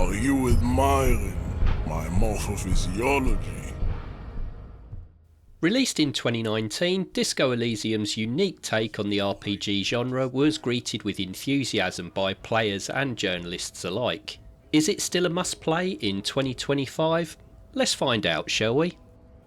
Are you admiring my morphophysiology? Released in 2019, Disco Elysium's unique take on the RPG genre was greeted with enthusiasm by players and journalists alike. Is it still a must-play in 2025? Let's find out, shall we?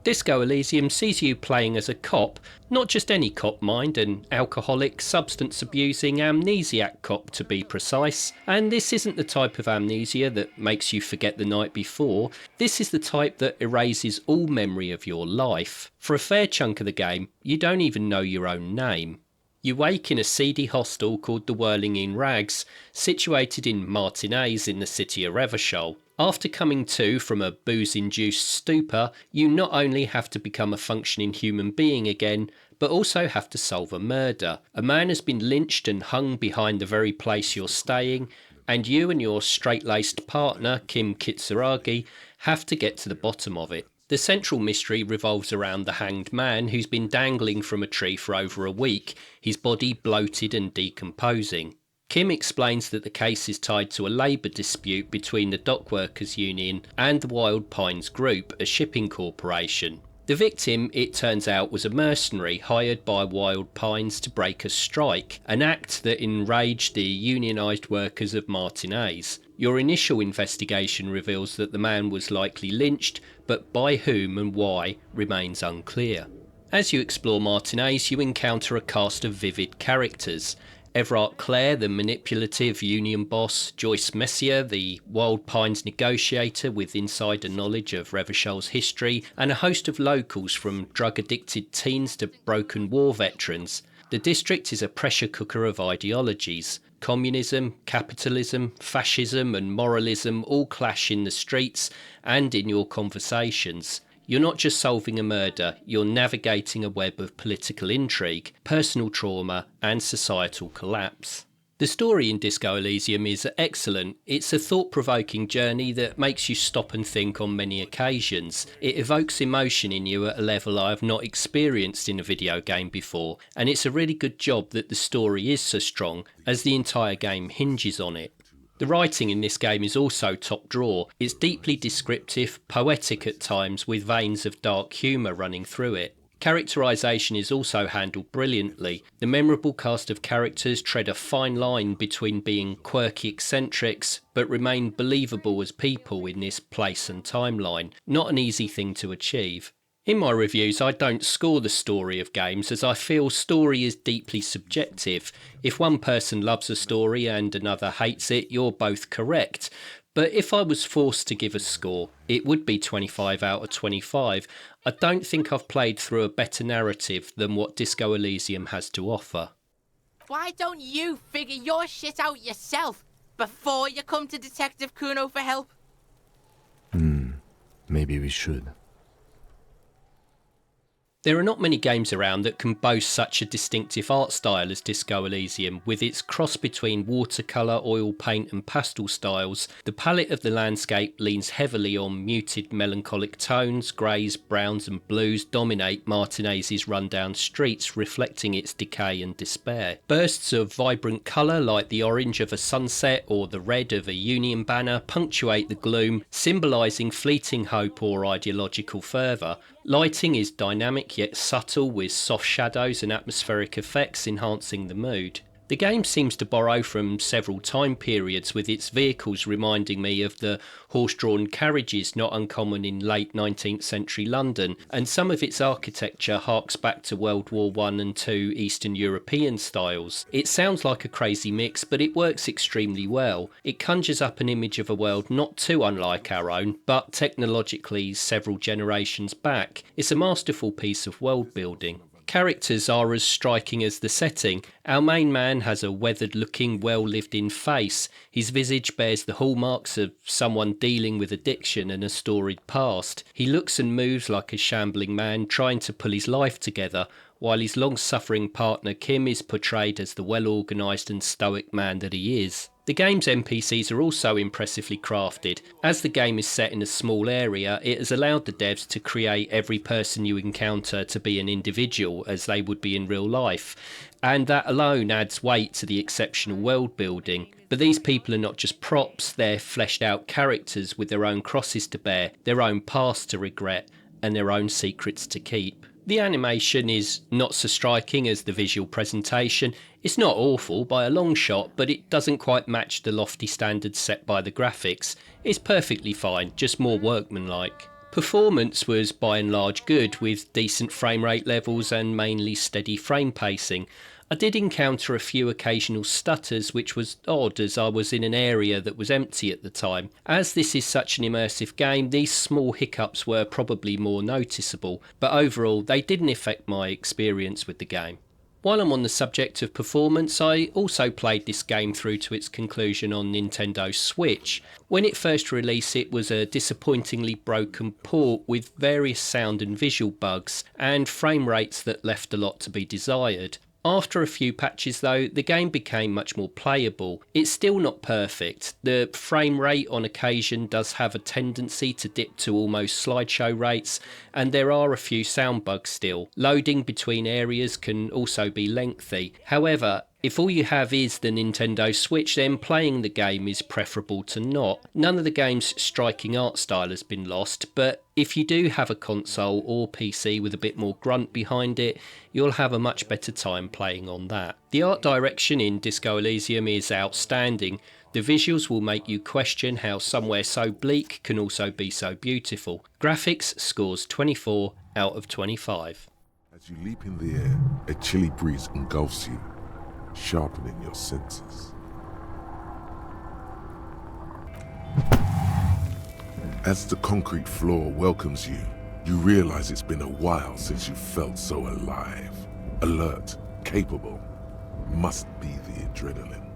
Disco Elysium sees you playing as a cop, not just any cop mind, an alcoholic, substance-abusing, amnesiac cop to be precise. And this isn't the type of amnesia that makes you forget the night before. This is the type that erases all memory of your life. For a fair chunk of the game, you don't even know your own name. You wake in a seedy hostel called the Whirling in Rags, situated in Martinez in the city of Revachol. After coming to from a booze-induced stupor, you not only have to become a functioning human being again, but also have to solve a murder. A man has been lynched and hung behind the very place you're staying, and you and your straight-laced partner, Kim Kitsuragi, have to get to the bottom of it. The central mystery revolves around the hanged man who's been dangling from a tree for over a week, his body bloated and decomposing. Kim explains that the case is tied to a labour dispute between the Dockworkers Union and the Wild Pines Group, a shipping corporation. The victim, it turns out, was a mercenary hired by Wild Pines to break a strike, an act that enraged the unionised workers of Martinez. Your initial investigation reveals that the man was likely lynched, but by whom and why remains unclear. As you explore Martinez, you encounter a cast of vivid characters. Everard Clare, the manipulative union boss, Joyce Messier, the Wild Pines negotiator with insider knowledge of Revachol's history, and a host of locals from drug-addicted teens to broken war veterans. The district is a pressure cooker of ideologies. Communism, capitalism, fascism and moralism all clash in the streets and in your conversations. You're not just solving a murder, you're navigating a web of political intrigue, personal trauma and societal collapse. The story in Disco Elysium is excellent. It's a thought-provoking journey that makes you stop and think on many occasions. It evokes emotion in you at a level I have not experienced in a video game before, and it's a really good job that the story is so strong, as the entire game hinges on it. The writing in this game is also top drawer. It's deeply descriptive, poetic at times, with veins of dark humour running through it. Characterisation is also handled brilliantly. The memorable cast of characters tread a fine line between being quirky eccentrics, but remain believable as people in this place and timeline. Not an easy thing to achieve. In my reviews, I don't score the story of games, as I feel story is deeply subjective. If one person loves a story and another hates it, you're both correct. But if I was forced to give a score, it would be 25 out of 25. I don't think I've played through a better narrative than what Disco Elysium has to offer. Why don't you figure your shit out yourself before you come to Detective Kuno for help? Maybe we should. There are not many games around that can boast such a distinctive art style as Disco Elysium. With its cross between watercolour, oil paint and pastel styles, the palette of the landscape leans heavily on muted melancholic tones. Greys, browns and blues dominate Martinez's rundown streets, reflecting its decay and despair. Bursts of vibrant colour like the orange of a sunset or the red of a Union banner punctuate the gloom, symbolising fleeting hope or ideological fervour. Lighting is dynamic yet subtle, with soft shadows and atmospheric effects enhancing the mood. The game seems to borrow from several time periods, with its vehicles reminding me of the horse-drawn carriages not uncommon in late 19th century London, and some of its architecture harks back to World War I and II Eastern European styles. It sounds like a crazy mix, but it works extremely well. It conjures up an image of a world not too unlike our own, but technologically several generations back. It's a masterful piece of world building. Characters are as striking as the setting. Our main man has a weathered-looking, well-lived-in face. His visage bears the hallmarks of someone dealing with addiction and a storied past. He looks and moves like a shambling man trying to pull his life together, while his long-suffering partner Kim is portrayed as the well-organised and stoic man that he is. The game's NPCs are also impressively crafted. As the game is set in a small area, it has allowed the devs to create every person you encounter to be an individual, as they would be in real life. And that alone adds weight to the exceptional world building. But these people are not just props, they're fleshed out characters with their own crosses to bear, their own past to regret, and their own secrets to keep. The animation is not so striking as the visual presentation. It's not awful by a long shot, but it doesn't quite match the lofty standards set by the graphics. It's perfectly fine, just more workmanlike. Performance was by and large good, with decent frame rate levels and mainly steady frame pacing. I did encounter a few occasional stutters, which was odd as I was in an area that was empty at the time. As this is such an immersive game, these small hiccups were probably more noticeable, but overall they didn't affect my experience with the game. While I'm on the subject of performance, I also played this game through to its conclusion on Nintendo Switch. When it first released, it was a disappointingly broken port with various sound and visual bugs, and frame rates that left a lot to be desired. After a few patches though, the game became much more playable. It's still not perfect. The frame rate on occasion does have a tendency to dip to almost slideshow rates, and there are a few sound bugs still. Loading between areas can also be lengthy. However, if all you have is the Nintendo Switch, then playing the game is preferable to not. None of the game's striking art style has been lost, but if you do have a console or PC with a bit more grunt behind it, you'll have a much better time playing on that. The art direction in Disco Elysium is outstanding. The visuals will make you question how somewhere so bleak can also be so beautiful. Graphics scores 24 out of 25. As you leap in the air, a chilly breeze engulfs you, sharpening your senses. As the concrete floor welcomes you, you realize it's been a while since you felt so alive, alert, capable. Must be the adrenaline.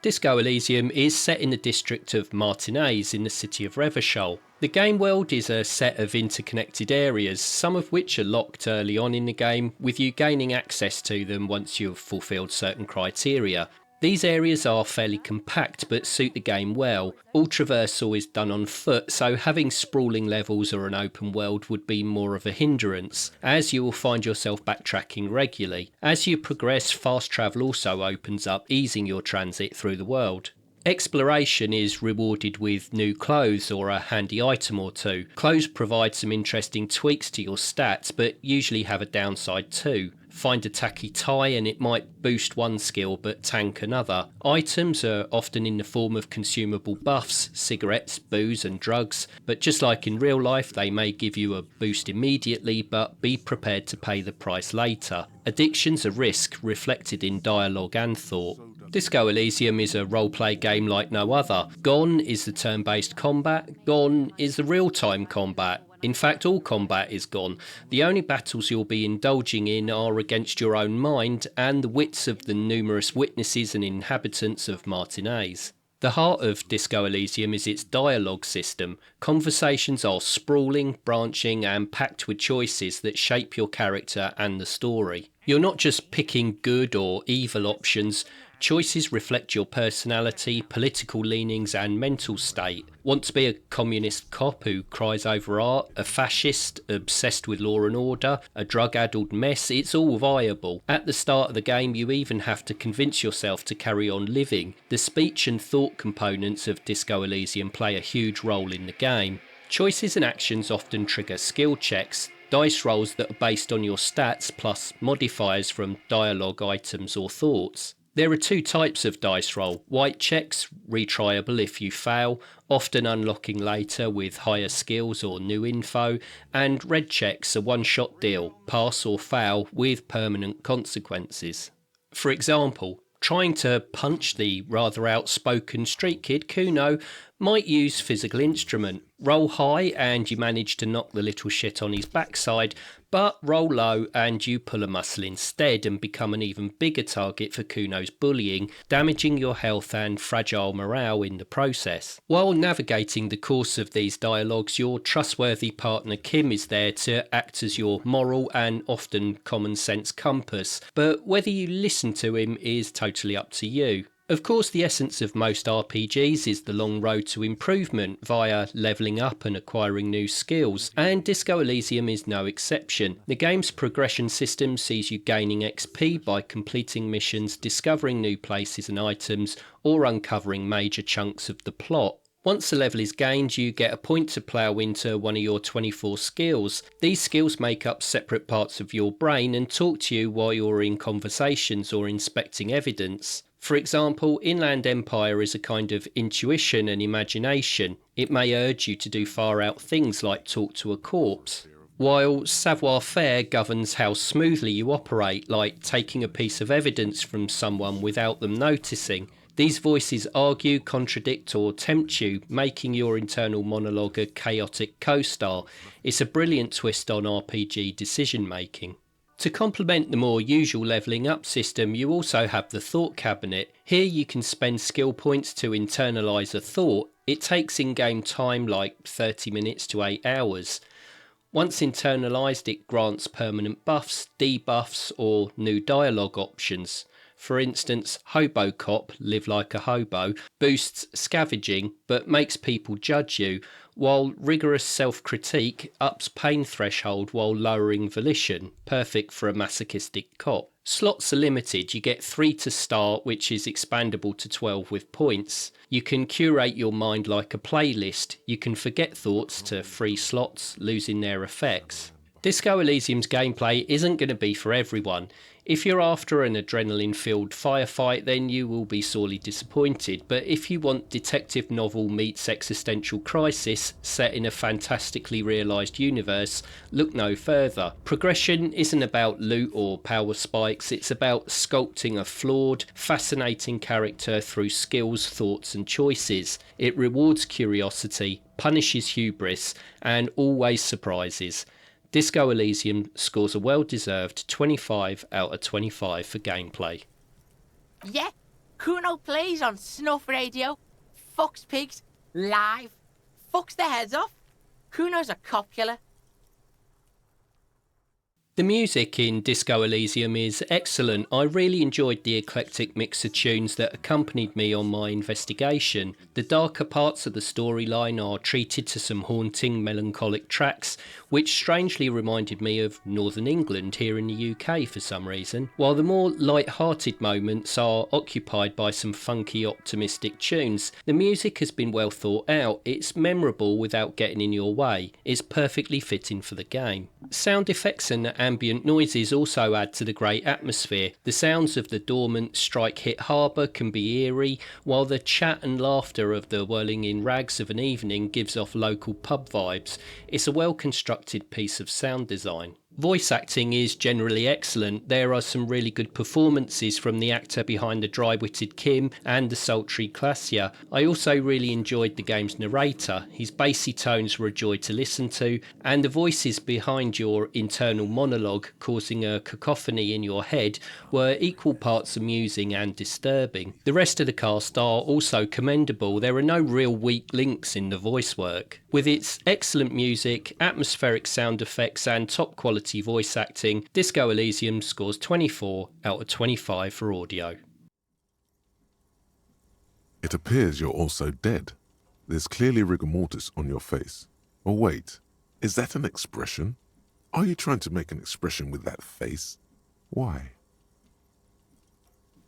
Disco Elysium is set in the district of Martinez in the city of Revachol. The game world is a set of interconnected areas, some of which are locked early on in the game, with you gaining access to them once you've fulfilled certain criteria. These areas are fairly compact but suit the game well. All traversal is done on foot, so having sprawling levels or an open world would be more of a hindrance, as you will find yourself backtracking regularly. As you progress, fast travel also opens up, easing your transit through the world. Exploration is rewarded with new clothes or a handy item or two. Clothes provide some interesting tweaks to your stats, but usually have a downside too. Find a tacky tie and it might boost one skill but tank another. Items are often in the form of consumable buffs, cigarettes, booze and drugs, but just like in real life they may give you a boost immediately, but be prepared to pay the price later. Addiction's a risk reflected in dialogue and thought. Disco Elysium is a roleplay game like no other. Gone is the turn-based combat, gone is the real-time combat. In fact, all combat is gone. The only battles you'll be indulging in are against your own mind and the wits of the numerous witnesses and inhabitants of Martinez. The heart of Disco Elysium is its dialogue system. Conversations are sprawling, branching and packed with choices that shape your character and the story. You're not just picking good or evil options. Choices reflect your personality, political leanings and mental state. Want to be a communist cop who cries over art, a fascist obsessed with law and order, a drug-addled mess? It's all viable. At the start of the game you even have to convince yourself to carry on living. The speech and thought components of Disco Elysium play a huge role in the game. Choices and actions often trigger skill checks, dice rolls that are based on your stats plus modifiers from dialogue, items or thoughts. There are two types of dice roll: white checks, retryable if you fail, often unlocking later with higher skills or new info, and red checks, a one-shot deal, pass or fail with permanent consequences. For example, trying to punch the rather outspoken street kid Kuno might use physical instrument. Roll high and you manage to knock the little shit on his backside, but roll low and you pull a muscle instead and become an even bigger target for Kuno's bullying, damaging your health and fragile morale in the process. While navigating the course of these dialogues, your trustworthy partner Kim is there to act as your moral and often common sense compass, but whether you listen to him is totally up to you. Of course, the essence of most RPGs is the long road to improvement via levelling up and acquiring new skills, and Disco Elysium is no exception. The game's progression system sees you gaining XP by completing missions, discovering new places and items, or uncovering major chunks of the plot. Once a level is gained, you get a point to plough into one of your 24 skills. These skills make up separate parts of your brain and talk to you while you're in conversations or inspecting evidence. For example, Inland Empire is a kind of intuition and imagination. It may urge you to do far out things like talk to a corpse, while savoir-faire governs how smoothly you operate, like taking a piece of evidence from someone without them noticing. These voices argue, contradict or tempt you, making your internal monologue a chaotic co-star. It's a brilliant twist on RPG decision making. To complement the more usual levelling up system, you also have the Thought Cabinet. Here you can spend skill points to internalise a thought. It takes in-game time like 30 minutes to 8 hours. Once internalised, it grants permanent buffs, debuffs or new dialogue options. For instance, Hobo Cop, live like a hobo, boosts scavenging but makes people judge you, while rigorous self-critique ups pain threshold while lowering volition, perfect for a masochistic cop. Slots are limited, you get 3 to start, which is expandable to 12 with points. You can curate your mind like a playlist. You can forget thoughts to free slots, losing their effects. Disco Elysium's gameplay isn't going to be for everyone. If you're after an adrenaline-filled firefight, then you will be sorely disappointed, but if you want detective novel meets existential crisis set in a fantastically realised universe, look no further. Progression isn't about loot or power spikes, it's about sculpting a flawed, fascinating character through skills, thoughts and choices. It rewards curiosity, punishes hubris, and always surprises. Disco Elysium scores a well-deserved 25 out of 25 for gameplay. Yeah, Kuno plays on Snuff Radio, fucks pigs, live, fucks their heads off. Kuno's a cop killer. The music in Disco Elysium is excellent. I really enjoyed the eclectic mix of tunes that accompanied me on my investigation. The darker parts of the storyline are treated to some haunting, melancholic tracks, which strangely reminded me of Northern England here in the UK for some reason, while the more light-hearted moments are occupied by some funky, optimistic tunes. The music has been well thought out, it's memorable without getting in your way, it's perfectly fitting for the game. Sound effects and ambient noises also add to the great atmosphere. The sounds of the dormant strike-hit harbour can be eerie, while the chat and laughter of the whirling in rags of an evening gives off local pub vibes. It's a well-constructed piece of sound design. Voice acting is generally excellent. There are some really good performances from the actor behind the dry-witted Kim and the sultry Klassia. I also really enjoyed the game's narrator. His bassy tones were a joy to listen to, and the voices behind your internal monologue, causing a cacophony in your head, were equal parts amusing and disturbing. The rest of the cast are also commendable. There are no real weak links in the voice work. With its excellent music, atmospheric sound effects and top quality voice acting, Disco Elysium scores 24 out of 25 for audio. It appears you're also dead. There's clearly rigor mortis on your face. Or wait, is that an expression? Are you trying to make an expression with that face? Why?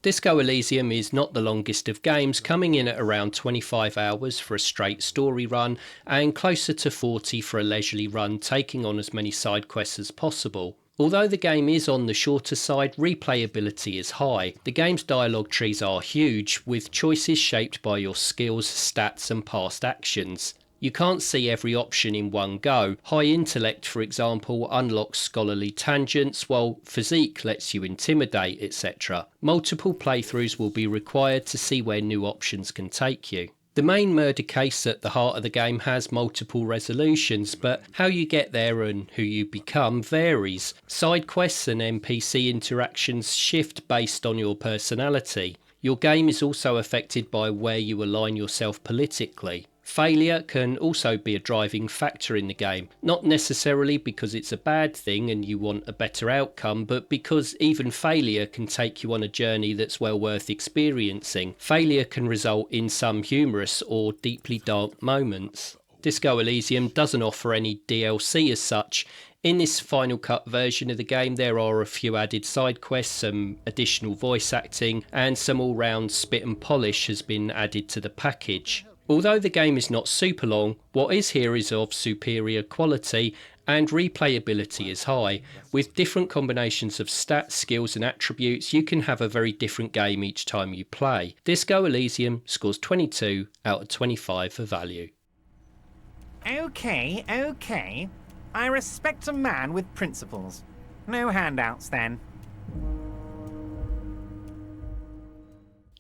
Disco Elysium is not the longest of games, coming in at around 25 hours for a straight story run and closer to 40 for a leisurely run, taking on as many side quests as possible. Although the game is on the shorter side, replayability is high. The game's dialogue trees are huge, with choices shaped by your skills, stats and past actions. You can't see every option in one go. High intellect, for example, unlocks scholarly tangents, while physique lets you intimidate, etc. Multiple playthroughs will be required to see where new options can take you. The main murder case at the heart of the game has multiple resolutions, but how you get there and who you become varies. Side quests and NPC interactions shift based on your personality. Your game is also affected by where you align yourself politically. Failure can also be a driving factor in the game, not necessarily because it's a bad thing and you want a better outcome, but because even failure can take you on a journey that's well worth experiencing. Failure can result in some humorous or deeply dark moments. Disco Elysium doesn't offer any DLC as such. In this Final Cut version of the game, there are a few added side quests, some additional voice acting, and some all-round spit and polish has been added to the package. Although the game is not super long, what is here is of superior quality and replayability is high. With different combinations of stats, skills and attributes, you can have a very different game each time you play. Disco Elysium scores 22 out of 25 for value. Okay. I respect a man with principles. No handouts then.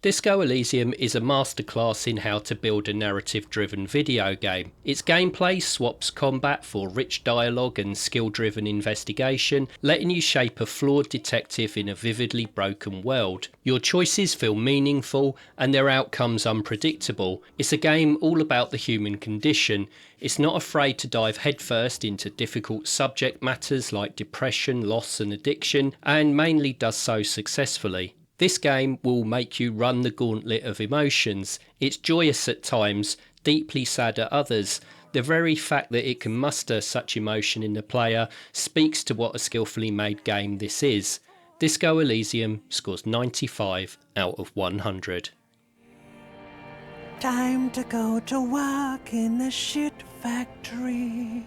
Disco Elysium is a masterclass in how to build a narrative-driven video game. Its gameplay swaps combat for rich dialogue and skill-driven investigation, letting you shape a flawed detective in a vividly broken world. Your choices feel meaningful and their outcomes unpredictable. It's a game all about the human condition. It's not afraid to dive headfirst into difficult subject matters like depression, loss and addiction, and mainly does so successfully. This game will make you run the gauntlet of emotions. It's joyous at times, deeply sad at others. The very fact that it can muster such emotion in the player speaks to what a skillfully made game this is. Disco Elysium scores 95 out of 100. Time to go to work in the shit factory.